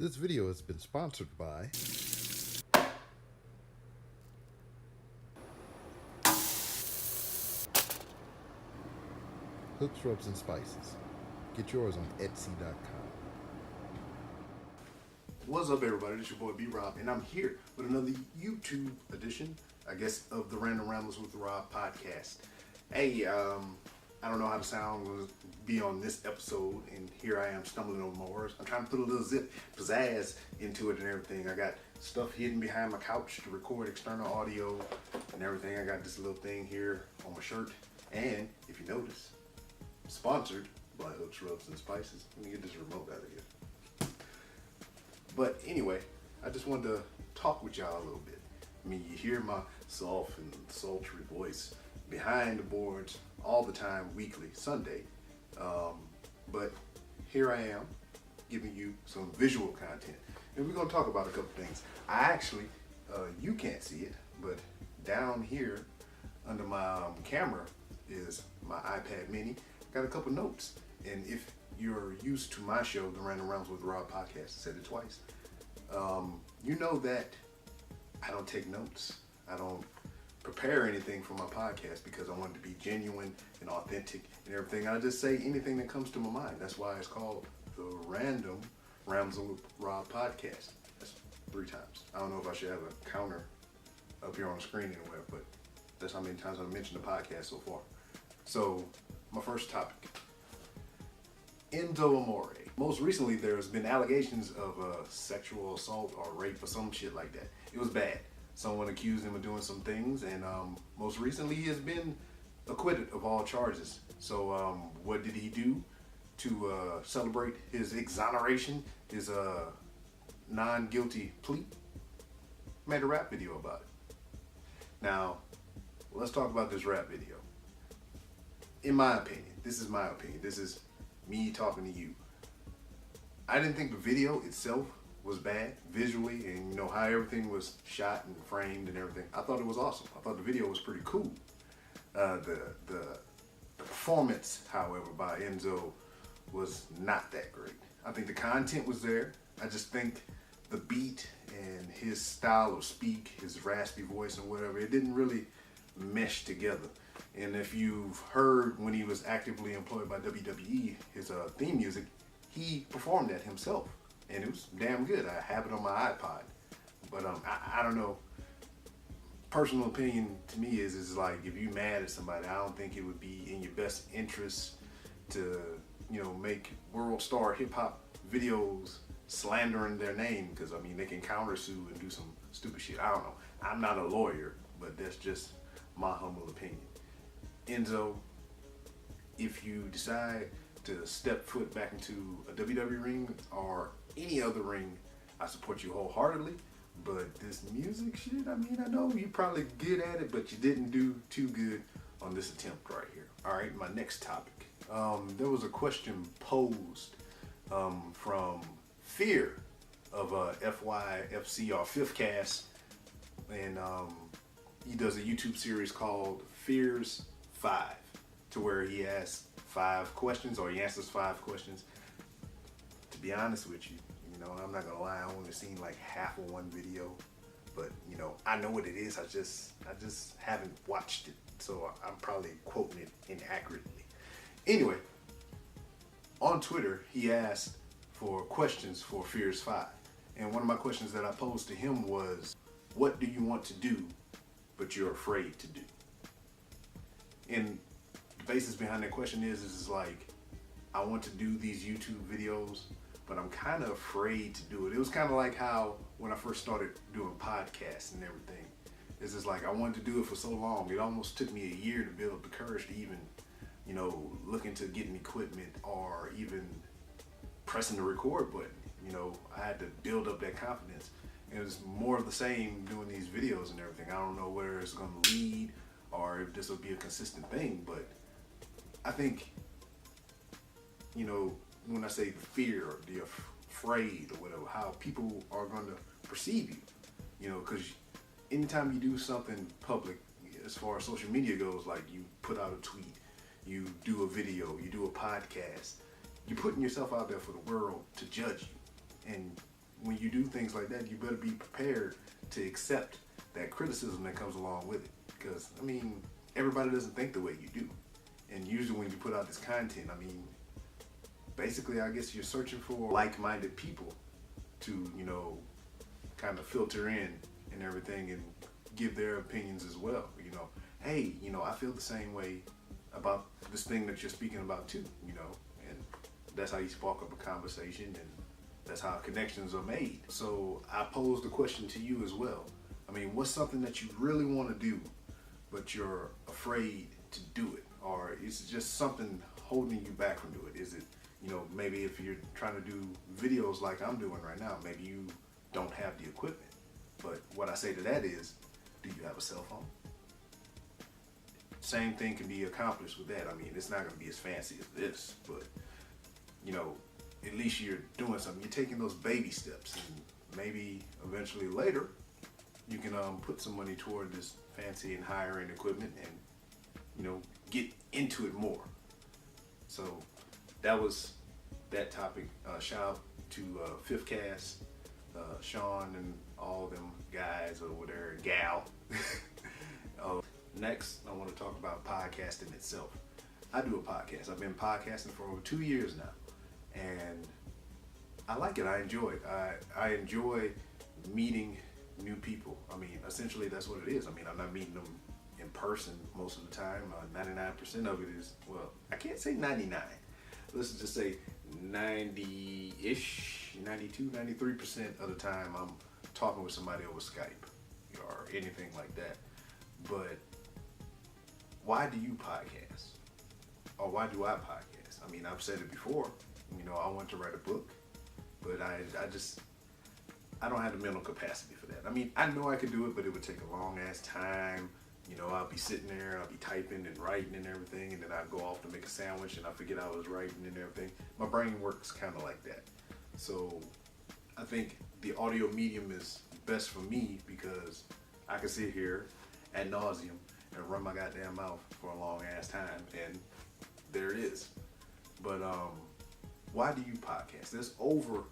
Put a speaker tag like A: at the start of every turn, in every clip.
A: This video has been sponsored by Hooks, Rubs, and Spices. Get yours on Etsy.com.
B: What's up, everybody? This is your boy B-Rob, and I'm here with another YouTube edition, I guess, of the Random Rambles with Rob podcast. Hey, I don't know how the sound will be on this episode, and here I am stumbling over my words. I'm trying to put a little pizzazz into it and everything. I got stuff hidden behind my couch to record external audio and everything. I got this little thing here on my shirt, and if you notice, sponsored by Hooks, Rubs, and Spices. Let me get this remote out of here. But anyway, I just wanted to talk with y'all a little bit. I mean, you hear my soft and sultry voice behind the boards all the time, weekly, Sunday. But here I am giving you some visual content. And we're going to talk about a couple things. I actually, you can't see it, but down here under my camera is my iPad mini. Got a couple notes. And if you're used to my show, the Random Rounds with Rob podcast, I said it twice, you know that I don't take notes. I don't prepare anything for my podcast because I want it to be genuine and authentic and everything. I just say anything that comes to my mind. That's why it's called the Random Rambles with Rob podcast. That's 3 times. I don't know if I should have a counter up here on the screen anywhere, but that's how many times I've mentioned the podcast so far. So, my first topic. Enzo Amore. Most recently, there's been allegations of sexual assault or rape or some shit like that. It was bad. Someone accused him of doing some things, and most recently he has been acquitted of all charges. So what did he do to celebrate his exoneration, his non-guilty plea? Made a rap video about it. Now, let's talk about this rap video. In my opinion, this is me talking to you. I didn't think the video itself was bad visually, and you know how everything was shot and framed and everything. I thought it was awesome. I thought the video was pretty cool. The performance, however, by Enzo was not that great. I think the content was there. I just think the beat and his style of speak, his raspy voice and whatever, it didn't really mesh together. And if you've heard when he was actively employed by WWE, his theme music, he performed that himself. And it was damn good. I have it on my iPod. But I don't know. Personal opinion to me is like, if you mad at somebody, I don't think it would be in your best interest to, you know, make world star hip hop videos slandering their name, because I mean they can countersue and do some stupid shit. I don't know. I'm not a lawyer, but that's just my humble opinion. Enzo, if you decide to step foot back into a WWE ring or any other ring, I support you wholeheartedly. But this music shit, I mean, I know you're probably good at it, but you didn't do too good on this attempt right here. All right, my next topic. There was a question posed from Fear of FYFC or Fifth Cast, and he does a YouTube series called Fears 5, to where he asks 5 questions, or he answers 5 questions. To be honest with you, you know, I'm not gonna lie, I only seen like half of one video, but you know, I know what it is. I just haven't watched it, so I'm probably quoting it inaccurately. Anyway, on Twitter, he asked for questions for Fears 5, and one of my questions that I posed to him was, what do you want to do, but you're afraid to do? And the basis behind that question is like, I want to do these YouTube videos, but I'm kind of afraid to do it. It was kind of like how when I first started doing podcasts and everything, it's just like I wanted to do it for so long. It almost took me a year to build up the courage to even, you know, look into getting equipment or even pressing the record button. You know, I had to build up that confidence. And it's more of the same doing these videos and everything. I don't know where it's going to lead or if this will be a consistent thing, but I think, you know, when I say the fear or the afraid or whatever, how people are going to perceive you, you know, because anytime you do something public, as far as social media goes, like you put out a tweet, you do a video, you do a podcast, you're putting yourself out there for the world to judge you. And when you do things like that, you better be prepared to accept that criticism that comes along with it. Because, I mean, everybody doesn't think the way you do. And usually when you put out this content, I mean, basically, I guess you're searching for like-minded people to, you know, kind of filter in and everything and give their opinions as well. You know, hey, you know, I feel the same way about this thing that you're speaking about too, you know, and that's how you spark up a conversation, and that's how connections are made. So I pose the question to you as well. I mean, what's something that you really want to do, but you're afraid to do it? Or is it just something holding you back from doing it? Is it, you know, maybe if you're trying to do videos like I'm doing right now, maybe you don't have the equipment. But what I say to that is, do you have a cell phone? Same thing can be accomplished with that. I mean, it's not going to be as fancy as this, but, you know, at least you're doing something. You're taking those baby steps, and maybe eventually later you can put some money toward this fancy and higher end equipment and, you know, get into it more. So that was that topic. Shout out to Fifth Cast, Sean and all them guys over there, gal. Next, I want to talk about podcasting itself. I do a podcast. I've been podcasting for over 2 years now, and I like it. I enjoy it. I enjoy meeting new people. I mean, essentially that's what it is. I mean, I'm not meeting them in person most of the time. 99% of it is, well, I can't say 99. Let's just say 90-ish, 92, 93% of the time I'm talking with somebody over Skype or anything like that. But why do you podcast? Or why do I podcast? I mean, I've said it before. You know, I want to write a book, but I don't have the mental capacity for that. I mean, I know I could do it, but it would take a long ass time. You know, I'll be sitting there, I'll be typing and writing and everything, and then I'd go off to make a sandwich and I forget I was writing and everything. My brain works kind of like that. So I think the audio medium is best for me because I can sit here ad nauseum and run my goddamn mouth for a long ass time, and there it is. But why do you podcast? There's over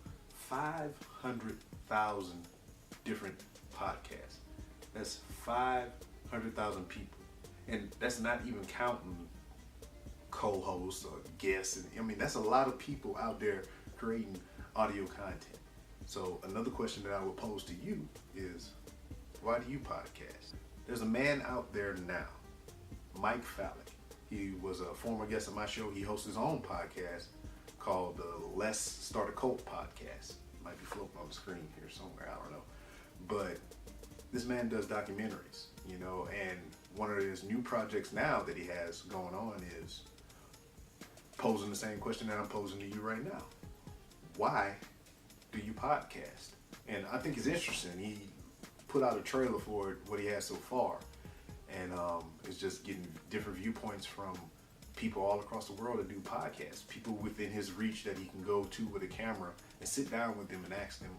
B: 500,000 different podcasts. That's 500,000 people, and that's not even counting co-hosts or guests. And I mean, that's a lot of people out there creating audio content. So another question that I would pose to you is, why do you podcast? There's a man out there now, Mike Fallick. He was a former guest on my show. He hosts his own podcast called the Let's Start a Cult podcast. Might be floating on the screen here somewhere, I don't know. But this man does documentaries, you know, and one of his new projects now that he has going on is posing the same question that I'm posing to you right now. Why do you podcast? And I think it's interesting. He put out a trailer for it, what he has so far, and it's just getting different viewpoints from people all across the world that do podcasts, people within his reach that he can go to with a camera and sit down with them and ask them,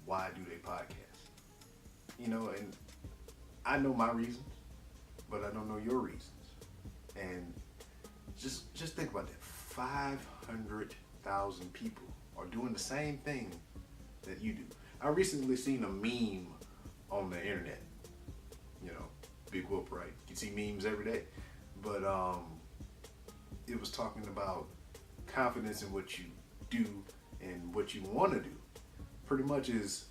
B: why do they podcast? You know, and I know my reasons, but I don't know your reasons. And just think about that. 500,000 people are doing the same thing that you do. I recently seen a meme on the internet. You know, big whoop, right? You see memes every day. But it was talking about confidence in what you do and what you want to do. Pretty much is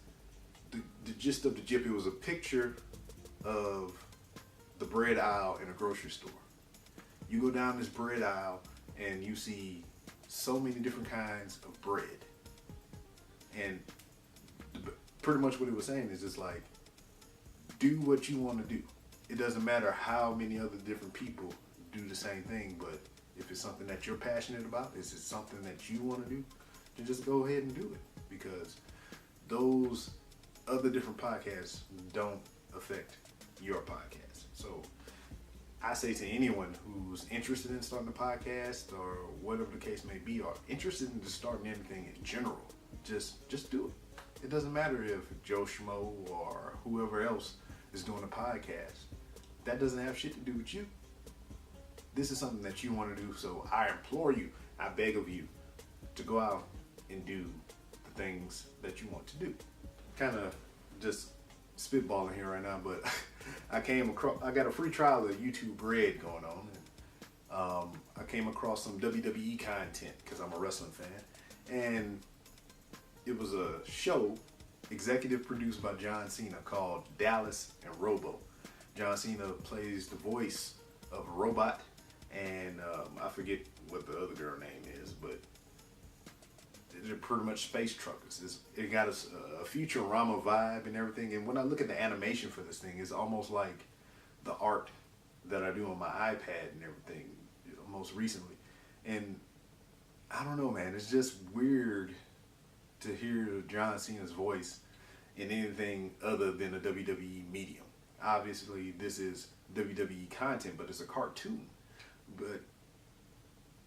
B: the gist of the GIF. It was a picture of the bread aisle in a grocery store. You go down this bread aisle and you see so many different kinds of bread. And pretty much what it was saying is just like, do what you want to do. It doesn't matter how many other different people do the same thing, but if it's something that you're passionate about, is it something that you want to do, then just go ahead and do it, because those other different podcasts don't affect your podcast. So I say to anyone who's interested in starting a podcast or whatever the case may be, or interested in just starting anything in general, just do it. It doesn't matter if Joe Schmo or whoever else is doing a podcast. That doesn't have shit to do with you. This is something that you want to do, so I implore you, I beg of you, to go out and do the things that you want to do. Kind of just spitballing here right now, but I got a free trial of YouTube Red going on. And, I came across some WWE content because I'm a wrestling fan, and it was a show executive produced by John Cena called Dallas and Robo. John Cena plays the voice of a robot, and I forget what the other girl name is, but they're pretty much space truckers. It got a Futurama vibe and everything. And when I look at the animation for this thing, it's almost like the art that I do on my iPad and everything, most recently. And I don't know, man. It's just weird to hear John Cena's voice in anything other than a WWE medium. Obviously, this is WWE content, but it's a cartoon. But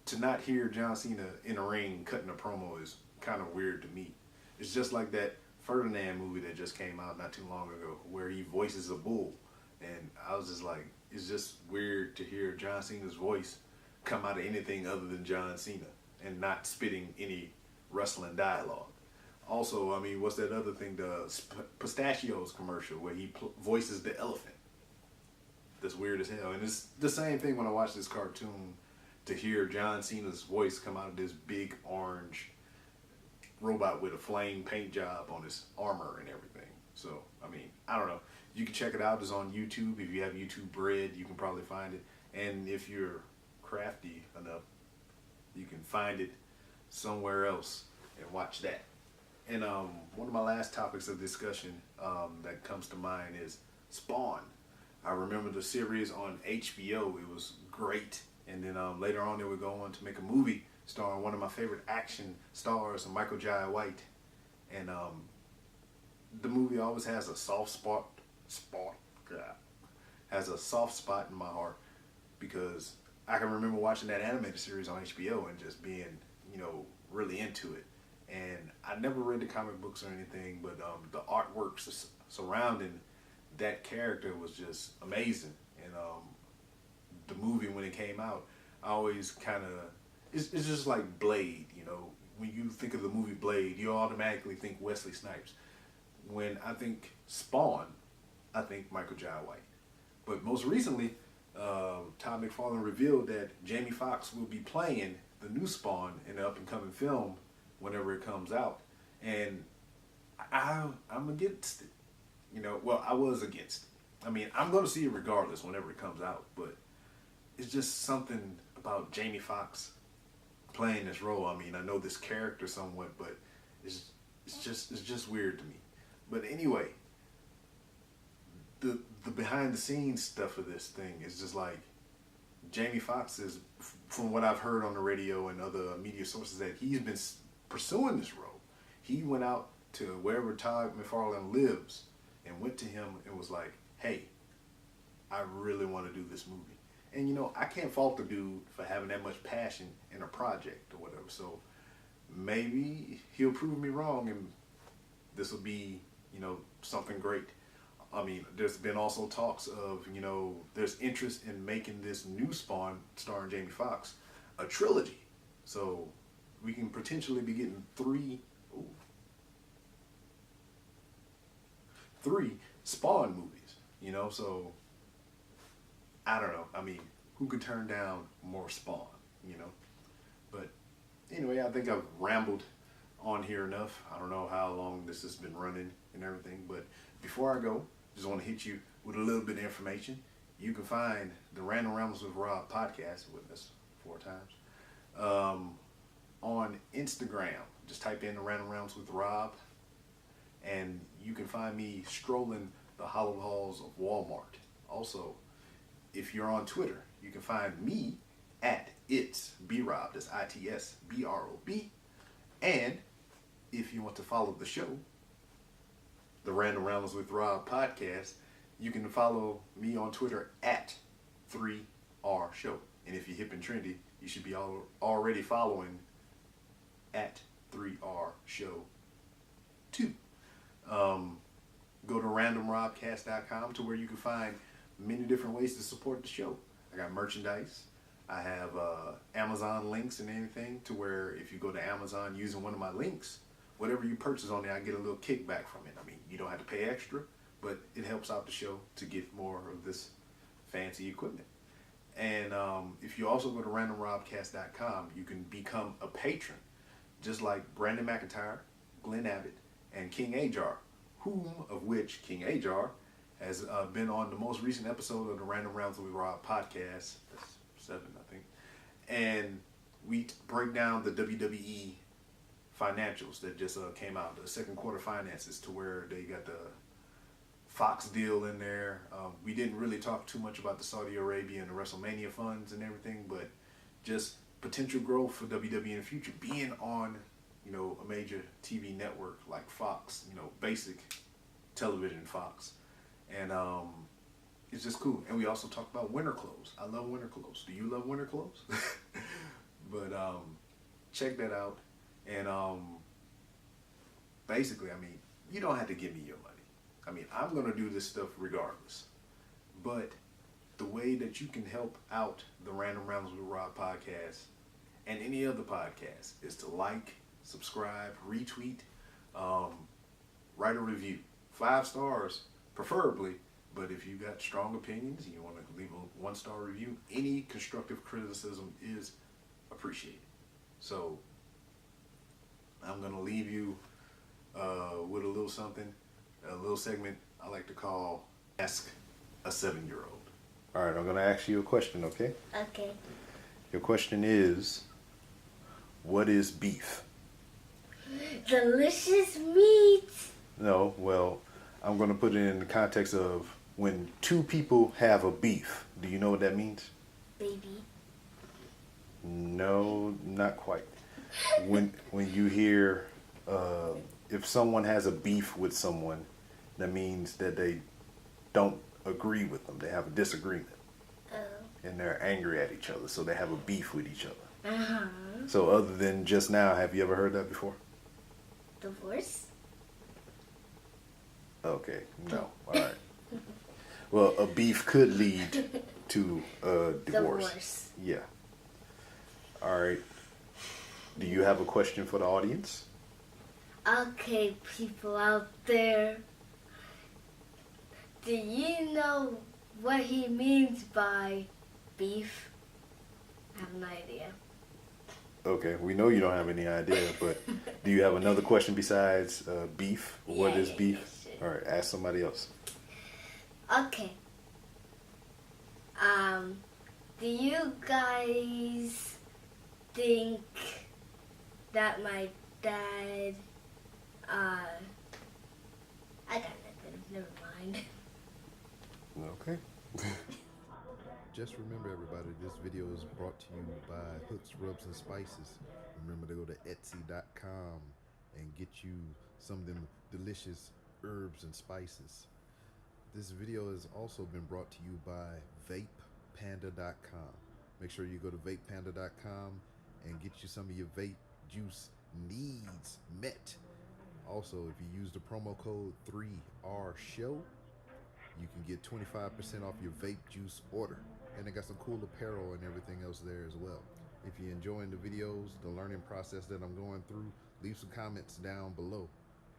B: to not hear John Cena in a ring cutting a promo is kind of weird to me. It's just like that Ferdinand movie that just came out not too long ago where he voices a bull. And I was just like, it's just weird to hear John Cena's voice come out of anything other than John Cena and not spitting any wrestling dialogue. Also, I mean, what's that other thing, the Pistachios commercial where he voices the elephant? That's weird as hell. And it's the same thing when I watch this cartoon, to hear John Cena's voice come out of this big orange robot with a flame paint job on his armor and everything. So, I mean, I don't know. You can check it out. It's on YouTube. If you have YouTube Red, you can probably find it. And if you're crafty enough, you can find it somewhere else and watch that. And one of my last topics of discussion that comes to mind is Spawn. I remember the series on HBO. It was great. And then later on, they would go on to make a movie starring one of my favorite action stars, Michael Jai White. And the movie always has a soft spot in my heart, because I can remember watching that animated series on HBO and just being, really into it. And I never read the comic books or anything, but the artwork surrounding that character was just amazing. And the movie, when it came out, I always kind of, it's just like Blade, when you think of the movie Blade, you automatically think Wesley Snipes. When I think Spawn, I think Michael Jai White. But most recently, Todd McFarlane revealed that Jamie Foxx will be playing the new Spawn in the up-and-coming film whenever it comes out. And I'm against it. Well, I was against it. I mean, I'm going to see it regardless whenever it comes out, but it's just something about Jamie Foxx playing this role. I mean, I know this character somewhat, but it's just weird to me. But anyway, the behind the scenes stuff of this thing is just like, Jamie Foxx is, from what I've heard on the radio and other media sources, that he's been pursuing this role. He went out to wherever Todd McFarlane lives and went to him and was like, hey, I really want to do this movie. And I can't fault the dude for having that much passion in a project or whatever. So maybe he'll prove me wrong and this will be, something great. I mean, there's been also talks of, there's interest in making this new Spawn starring Jamie Foxx a trilogy. So we can potentially be getting three Spawn movies, so I don't know. I mean, who could turn down more Spawn, But anyway, I think I've rambled on here enough. I don't know how long this has been running and everything, but before I go, just want to hit you with a little bit of information. You can find the Random Rambles with Rob podcast, with us 4 times, on Instagram. Just type in the Random Rambles with Rob, and you can find me strolling the hollow halls of Walmart. Also, if you're on Twitter, you can find me at It's B-Rob. That's ITSBROB. And if you want to follow the show, the Random Rambles with Rob podcast, you can follow me on Twitter at 3R Show. And if you're hip and trendy, you should be already following at 3R Show 2. Go to randomrobcast.com to where you can find many different ways to support the show. I got merchandise. I have Amazon links and anything, to where if you go to Amazon using one of my links, whatever you purchase on there, I get a little kickback from it. I mean, you don't have to pay extra, but it helps out the show to get more of this fancy equipment. And if you also go to randomrobcast.com, you can become a patron, just like Brandon McIntyre, Glenn Abbott, and King Ajar, of which King Ajar has been on the most recent episode of the Random Rounds with Rob podcast. That's 7, I think. And we break down the WWE financials that just came out, the second quarter finances, to where they got the Foxx deal in there. We didn't really talk too much about the Saudi Arabia and the WrestleMania funds and everything, but just potential growth for WWE in the future, being on, a major TV network like Fox, basic television Fox. And it's just cool. And we also talk about winter clothes. I love winter clothes. Do you love winter clothes? But check that out. And basically, I mean, you don't have to give me your money. I mean, I'm going to do this stuff regardless. But the way that you can help out the Random Rounds with Rob podcast and any other podcast is to like, subscribe, retweet, write a review. 5 stars, preferably. But if you got strong opinions and you want to leave a 1-star review, any constructive criticism is appreciated. So I'm going to leave you with a little something, a little segment I like to call Ask a 7-Year-Old. All right, I'm going to ask you a question, okay?
C: Okay.
B: Your question is, what is beef?
C: Delicious meat.
B: No, well, I'm going to put it in the context of when 2 people have a beef. Do you know what that means?
C: Baby.
B: No, not quite. When you hear if someone has a beef with someone, that means that they don't agree with them. They have a disagreement.
C: Oh.
B: And they're angry at each other, so they have a beef with each other.
C: Uh-huh.
B: So other than just now, have you ever heard that before?
C: Divorce?
B: Okay, no. All right. Well, a beef could lead to a divorce. Yeah. All right. Do you have a question for the audience?
C: Okay, people out there. Do you know what he means by beef? I have no idea.
B: Okay, we know you don't have any idea, but do you have another question besides beef? What is beef?
C: Sure.
B: All right, ask somebody else.
C: Okay. Do you guys think that my dad, I got nothing, never mind.
B: Okay.
A: Just remember, everybody, this video is brought to you by Hooks, Rubs, and Spices. Remember to go to Etsy.com and get you some of them delicious herbs and spices. This video has also been brought to you by VapePanda.com. Make sure you go to VapePanda.com and get you some of your vape juice needs met. Also, if you use the promo code 3RSHOW, you can get 25% off your vape juice order. And they got some cool apparel and everything else there as well. If you're enjoying the videos, the learning process that I'm going through, leave some comments down below.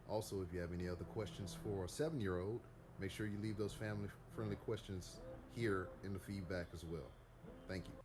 A: Also, if you have any other questions for a 7-year-old, make sure you leave those family-friendly questions here in the feedback as well. Thank you.